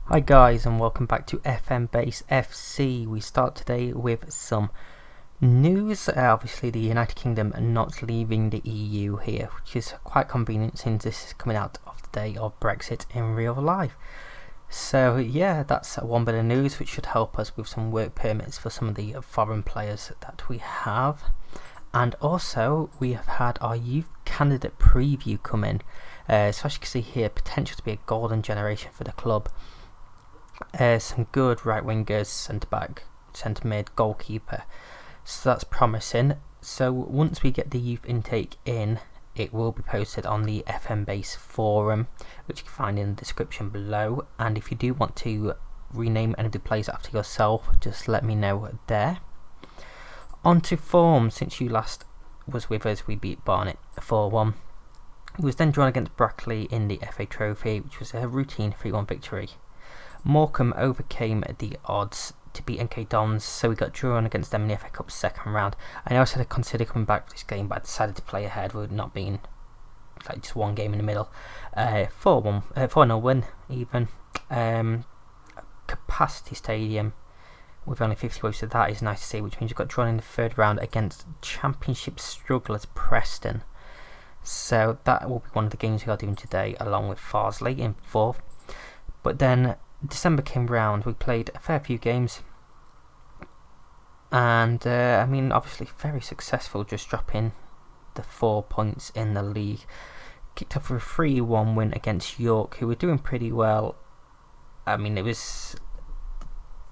Hi guys and welcome back to FM Base FC. We start today with some news. Obviously the United Kingdom not leaving the EU here, which is quite convenient since this is coming out of the day of Brexit in real life. So yeah, that's one bit of news which should help us with some work permits for some of the foreign players that we have. And also we have had our youth candidate preview come in. So as you can see here, potential to be a golden generation for the club. Some good right wingers, centre back, centre mid, goalkeeper. So that's promising. So once we get the youth intake in, it will be posted on the FM Base forum, which you can find in the description below. And if you do want to rename any of the players after yourself, just let me know there. On to form. Since you last was with us, we beat Barnet 4-1. We was then drawn against Brackley in the FA Trophy, which was a routine 3-1 victory. Morecambe overcame the odds to beat NK Dons, so we got drawn against them in the FA Cup second round. I also had to consider coming back for this game, but I decided to play ahead with it not being like just one game in the middle. 4-0 win even. Capacity Stadium with only 50 votes, so that is nice to see, which means we got drawn in the third round against Championship strugglers Preston. So that will be one of the games we are doing today, along with Farsley in fourth. But then December came round, we played a fair few games, and obviously very successful, just dropping the 4 points in the league. Kicked off with a 3-1 win against York, who were doing pretty well. It was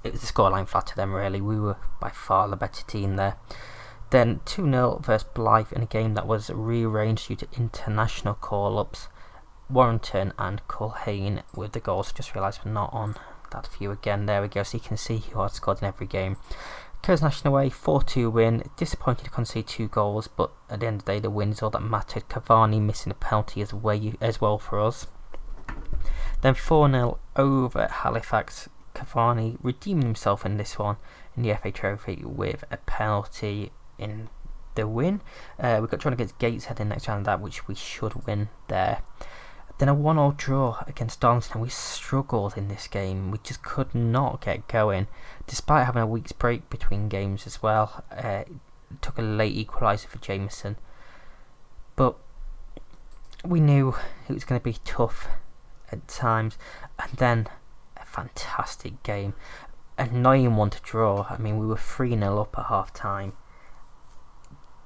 the scoreline flat to them really. We were by far the better team there. Then 2-0 versus Blyth in a game that was rearranged due to international call-ups. Warrington and Culhane with the goals. Just realised we're not on that view again. There we go, so you can see who had scored in every game. Curzon away, 4-2 win. Disappointed to concede 2 goals, but at the end of the day the win is all that mattered. Cavani missing a penalty as well for us. Then 4-0 over Halifax. Cavani redeeming himself in this one in the FA Trophy with a penalty in the win. We got drawn against Gateshead in the next round of that, which we should win there. Then a 1-1 draw against Darlington. We struggled in this game. We just could not get going, despite having a week's break between games as well. It took a late equaliser for Jameson, but we knew it was going to be tough at times. And then a fantastic game, a annoying one to draw. We were 3-0 up at half time.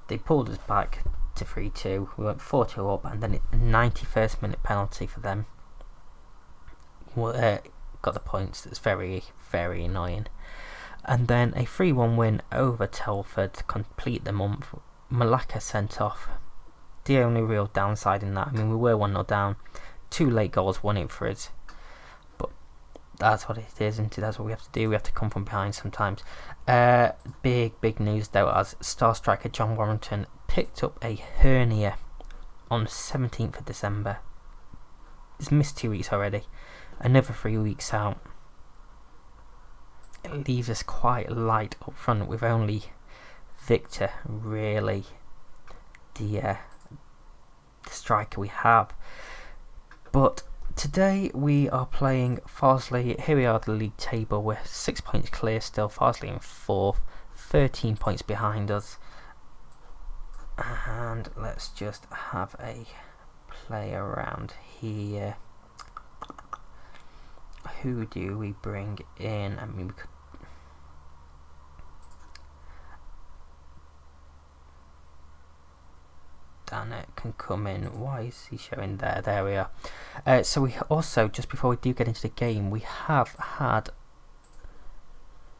They pulled us back to 3-2. We went 4-2 up, and then a 91st minute penalty for them got the points. That's very, very annoying. And then a 3-1 win over Telford to complete the month. Malacca sent off. The only real downside in that, we were 1-0 down. 2 late goals won it for us. But that's what it is, and that's what we have to do. We have to come from behind sometimes. Big news though, as star striker John Warrington picked up a hernia on 17th of December. He's missed 2 weeks already. Another 3 weeks out. It leaves us quite light up front with only Victor really the striker we have. But today we are playing Farsley. Here we are at the league table. We're 6 points clear still. Farsley in 4th, 13 points behind us. And let's just have a play around here. Who do we bring in? We could. Dannett can come in. Why is he showing there? There we are. So we also, just before we do get into the game, we have had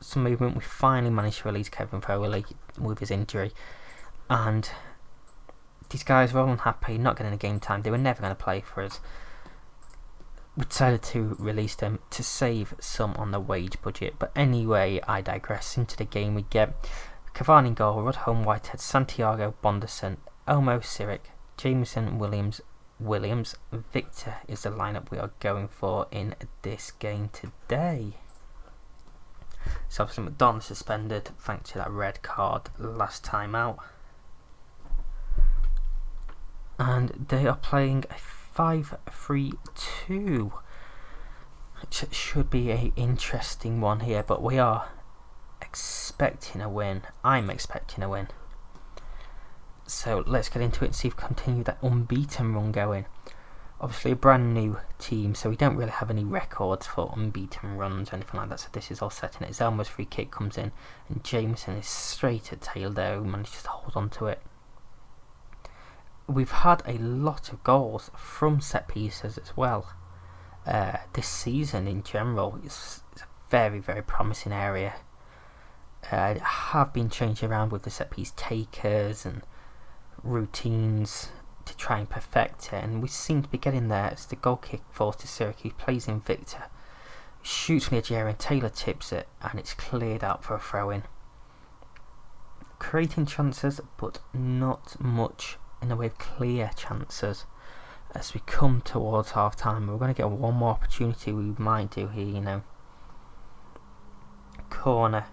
some movement. We finally managed to release Kevin Foley with his injury, and these guys were all unhappy, not getting a game time. They were never going to play for us. We decided to release them to save some on the wage budget. But anyway, I digress. Into the game we get Cavani goal, Rudholm, Whitehead, Santiago, Bonderson, Elmo, Sirik, Jameson, Williams, Victor is the lineup we are going for in this game today. So obviously McDonald suspended thanks to that red card last time out. And they are playing a 5-3-2. which should be an interesting one here, but we are expecting a win. I'm expecting a win. So let's get into it and see if we continue that unbeaten run going. Obviously a brand new team, so we don't really have any records for unbeaten runs or anything like that, so this is all set in it. Zelma's free kick comes in and Jameson is straight at tail there, who manages to hold on to it. We've had a lot of goals from set pieces as well. This season in general is a very, very promising area. Have been changing around with the set piece takers and routines to try and perfect it, and we seem to be getting there as the goal kick falls to Syracuse, plays in Victor, shoots from the edge area and Taylor tips it, and it's cleared out for a throw in. Creating chances, but not much in the way of clear chances. As we come towards half time, we're going to get one more opportunity we might do here, Corner,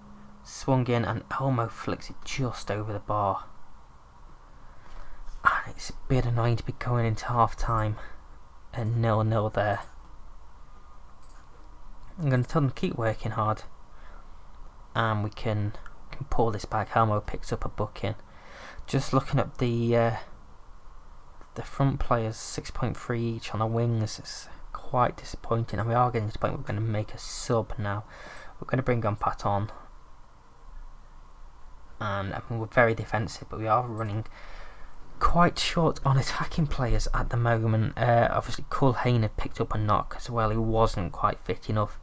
swung in, and Elmo flicks it just over the bar. And it's a bit annoying to be going into half time and 0-0 there. I'm going to tell them to keep working hard, and we can pull this back. Elmo picks up a booking. Just looking at the front players, 6.3 each on the wings. It's quite disappointing, and we are getting to the point where we're going to make a sub now. We're going to bring on Patton, and we're very defensive, but we are running quite short on attacking players at the moment. Obviously Culhane had picked up a knock as well. He wasn't quite fit enough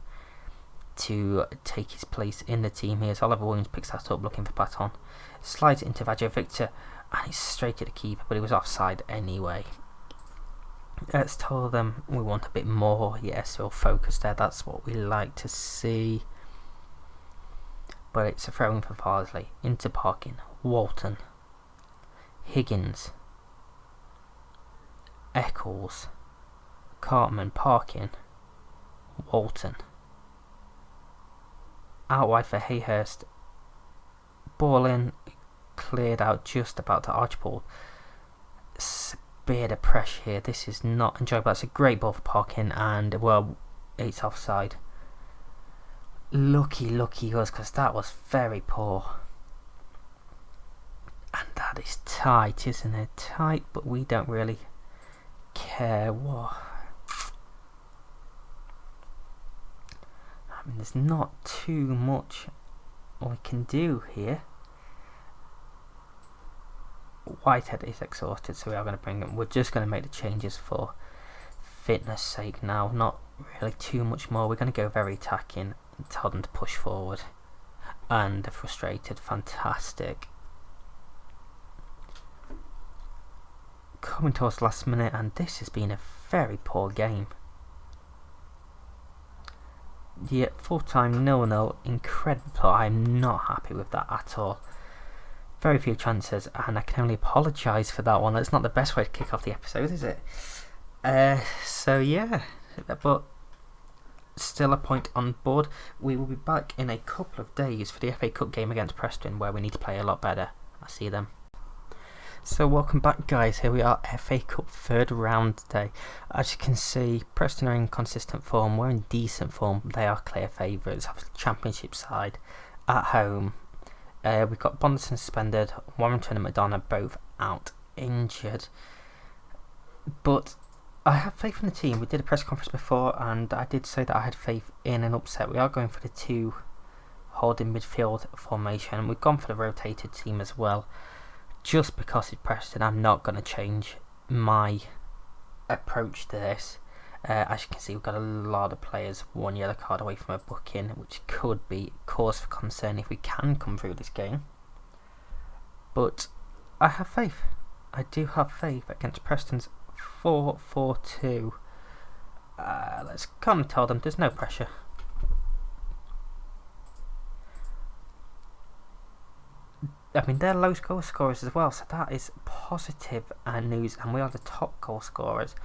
to take his place in the team here, so Oliver Williams picks that up looking for Patton, slides it into Vadio Victor, and he's straight at the keeper, but he was offside anyway. Let's tell them we want a bit more. Yes, we'll focus there, that's what we like to see. But it's a throw in for Farsley, into Parkin, Walton, Higgins, Eccles, Cartman, Parkin, Walton. Out wide for Hayhurst. Ball in, cleared out just about to Archibald. It's a bit of pressure here. This is not enjoyable. That's a great ball for Parkin, and well, it's offside. Lucky us, because that was very poor. And that is tight, isn't it? Tight, but we don't really care. What? I mean, there's not too much we can do here. Whitehead is exhausted, so we are going to bring him. We're just going to make the changes for fitness sake now. Not really too much more. We're going to go very attacking and tell them to push forward. And they're frustrated. Fantastic. Coming towards the last minute, and this has been a very poor game. Yeah, full time 0-0, incredible. I'm not happy with that at all. Very few chances, and I can only apologise for that one. That's not the best way to kick off the episode, is it? So yeah, but still a point on board. We will be back in a couple of days for the FA Cup game against Preston, where we need to play a lot better. I'll see you then. So welcome back, guys. Here we are, FA Cup third round today. As you can see, Preston are in consistent form. We're in decent form. They are clear favourites. Obviously, Championship side at home. We've got Bonderson suspended. Warrington and Madonna both out injured. But I have faith in the team. We did a press conference before, and I did say that I had faith in an upset. We are going for the two holding midfield formation. We've gone for the rotated team as well. Just because it's Preston, I'm not going to change my approach to this. As you can see, we've got a lot of players 1 yellow card away from a booking, which could be cause for concern if we can come through this game. But I have faith. I do have faith against Preston's 4-4-2. Let's come and tell them there's no pressure. I mean, they're low goal scorers as well, so that is positive news, and we are the top goal scorers.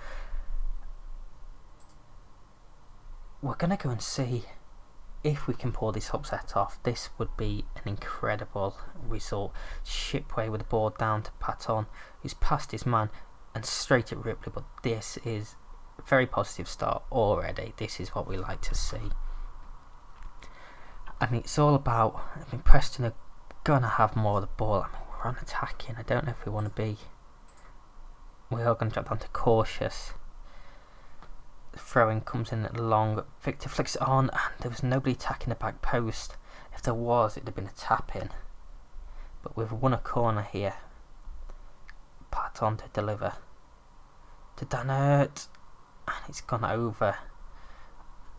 We're going to go and see if we can pull this upset off. This would be an incredible result. Shipway with the ball down to Patton, who's past his man and straight at Ripley, but this is very positive start already. This is what we like to see. I mean, it's all about, Preston are going to have more of the ball. I mean, we're on attacking. I don't know if we want to be. We are going to drop down to cautious. The throw-in comes in long. Victor flicks it on, and there was nobody attacking the back post. If there was, it'd have been a tap-in. But we've won a corner here. Patton to deliver. To Danert. And it's gone over.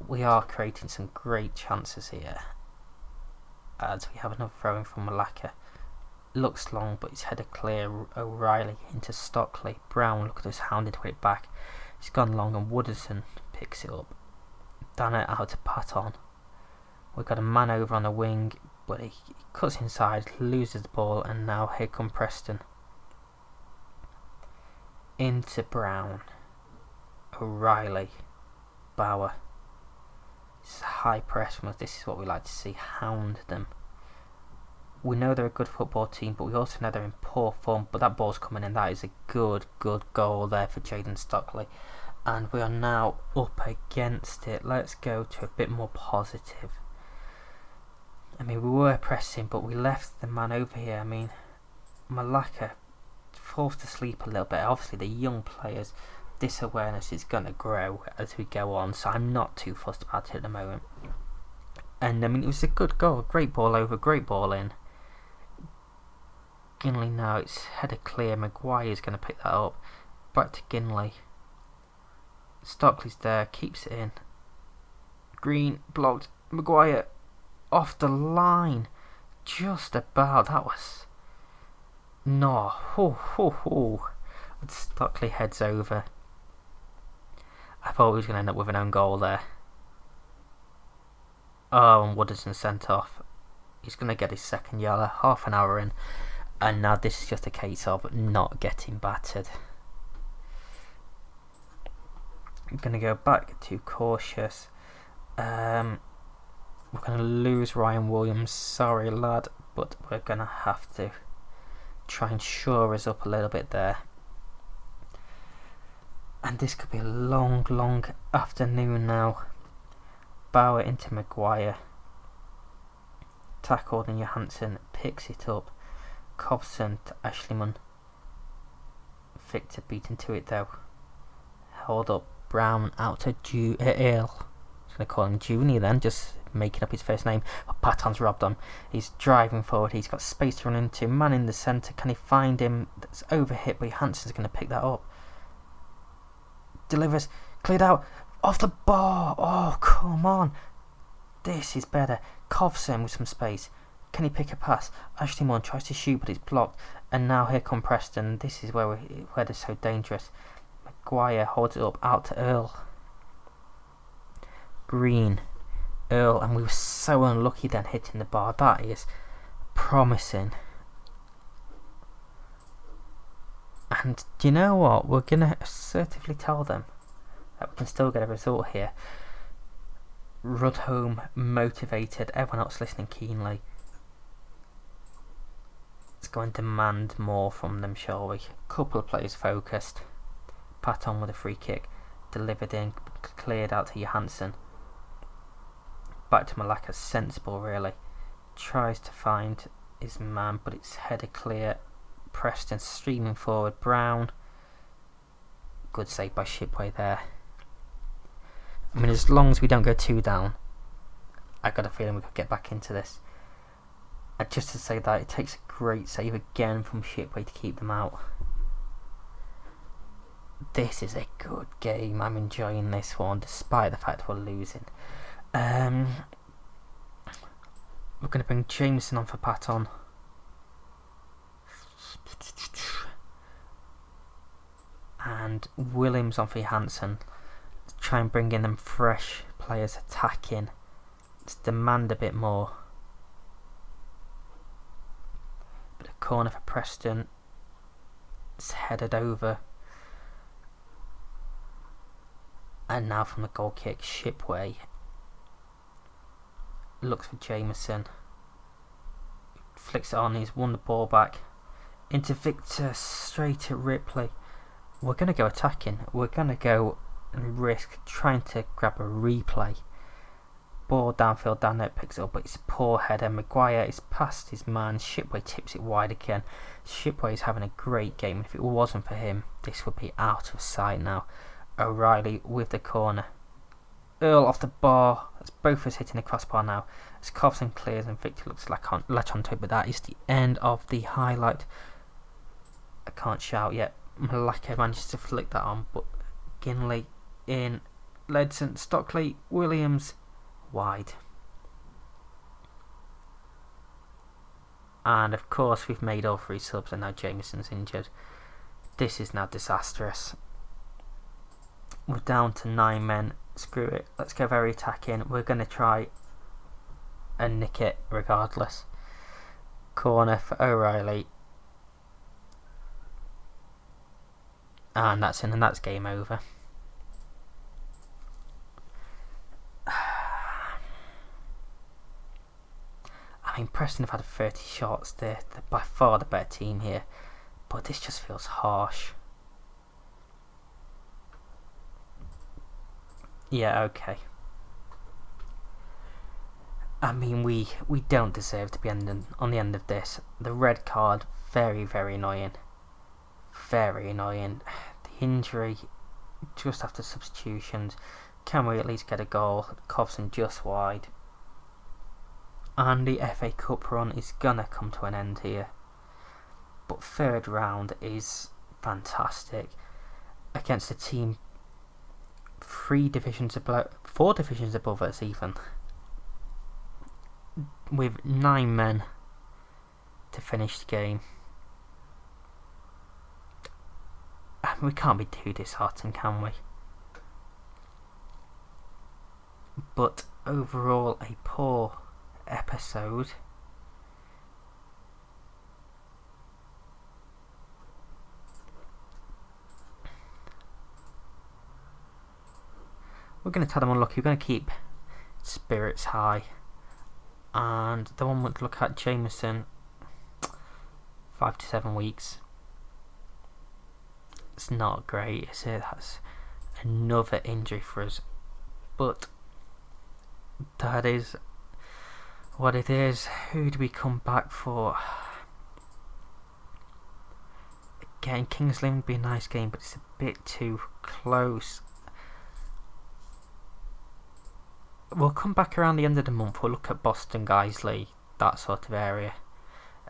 We are creating some great chances here. As we have another throw-in from Malacca. Looks long, but it's headed clear. O'Reilly into Stockley. Brown, look at us, hounded to it back. It's gone long, and Wooderson picks it up. Danner out to Patton. We've got a man over on the wing, but he cuts inside, loses the ball, and now here come Preston. Into Brown. O'Reilly. Bauer. It's a high press from us. This is what we like to see. Hound them. We know they're a good football team, but we also know they're in poor form. But that ball's coming in. That is a good goal there for Jayden Stockley. And we are now up against it. Let's go to a bit more positive. I mean, we were pressing, but we left the man over here. I mean, Malacca forced to sleep a little bit. Obviously, the young players, this awareness is going to grow as we go on. So I'm not too fussed about it at the moment. And I mean, it was a good goal. Great ball over, great ball in. Ginley now, it's headed clear. Maguire's going to pick that up. Back to Ginley. Stockley's there, keeps it in. Green blocked. Maguire off the line. Just about. That was. No. Stockley heads over. I thought we was going to end up with an own goal there. Oh, and Wooderson sent off. He's going to get his second yellow. Half an hour in. And now this is just a case of not getting battered. I'm going to go back to cautious. We're going to lose Ryan Williams. Sorry, lad. But we're going to have to try and shore us up a little bit there. And this could be a long afternoon now. Bauer into Maguire. Tackled, and Johansson picks it up. Cobson to Ashleyman. Victor beaten to it though. Hold up. Brown out to Earl. I'm going to call him Junior then, just making up his first name. Oh, Patton's robbed him. He's driving forward. He's got space to run into. Man in the centre. Can he find him? That's overhit, but Johansson's going to pick that up. Delivers. Cleared out. Off the bar. Oh, come on. This is better. Cobson with some space. Can he pick a pass? Ashley Munn tries to shoot, but it's blocked. And now here come Preston. This is where they're so dangerous. Maguire holds it up out to Earl. Green. Earl. And we were so unlucky then hitting the bar. That is promising. And do you know what? We're going to assertively tell them that we can still get a result here. Rudhome motivated. Everyone else listening keenly. Let's go and demand more from them, shall we? Couple of players focused. Patton with a free kick. Delivered in. Cleared out to Johansson. Back to Malacca. Sensible, really. Tries to find his man, but it's headed clear. Preston streaming forward. Brown. Good save by Shipway there. I mean, as long as we don't go 2 down, I got a feeling we could get back into this. And just to say that, it takes a great save again from Shipway to keep them out. This is a good game. I'm enjoying this one, despite the fact we're losing. We're going to bring Jameson on for Patton. And Williams on for Johansson. Let's try and bring in them fresh players attacking. Let's demand a bit more. But a corner for Preston. It's headed over. And now from the goal kick, Shipway looks for Jameson. Flicks it on, he's won the ball back. Into Victor, straight at Ripley. We're going to go attacking. We're going to go and risk trying to grab a replay. Ball downfield, Danette picks it up, but it's a poor header. Maguire is past his man. Shipway tips it wide again. Shipway is having a great game. If it wasn't for him, this would be out of sight now. O'Reilly with the corner. Earl off the bar. That's both of us hitting the crossbar now. As Kovson clears and Victor looks like latch onto it, but that is the end of the highlight. I can't shout yet. Malaka manages to flick that on, but Ginley in. Ledson, Stockley, Williams wide. And of course we've made all 3 subs and now Jameson's injured. This is now disastrous. We're down to 9 men. Screw it. Let's go very attacking. We're going to try and nick it regardless. Corner for O'Reilly. And that's in, and that's game over. I mean, Preston have had 30 shots. They're by far the better team here. But this just feels harsh. Yeah, okay. I mean, we don't deserve to be on the end of this. The red card, very, very annoying. Very annoying. The injury, just after substitutions. Can we at least get a goal? Kovson just wide. And the FA Cup run is gonna come to an end here. But third round is fantastic. Against a team 4 divisions above us even. With 9 men to finish the game. We can't be too disheartened, can we? But overall, a poor episode. We're going to tell them unlucky. We're going to keep spirits high. And the one we look at, Jameson, 5 to 7 weeks. It's not great, is it? That's another injury for us. But that is what it is. Who do we come back for? Again, Kings Lynn would be a nice game, but it's a bit too close. We'll come back around the end of the month. We'll look at Boston, Guiseley, that sort of area.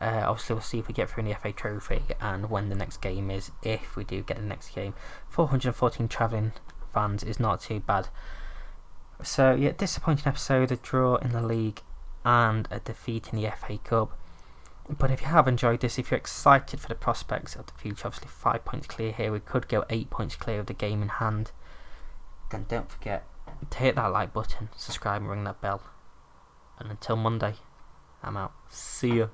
Obviously, we'll see if we get through in the FA Trophy and when the next game is, if we do get the next game. 414 travelling fans is not too bad. So, yeah, disappointing episode, a draw in the league and a defeat in the FA Cup. But if you have enjoyed this, if you're excited for the prospects of the future, obviously 5 points clear here, we could go 8 points clear of the game in hand. Then don't forget to hit that like button, subscribe and ring that bell. And until Monday, I'm out. See ya.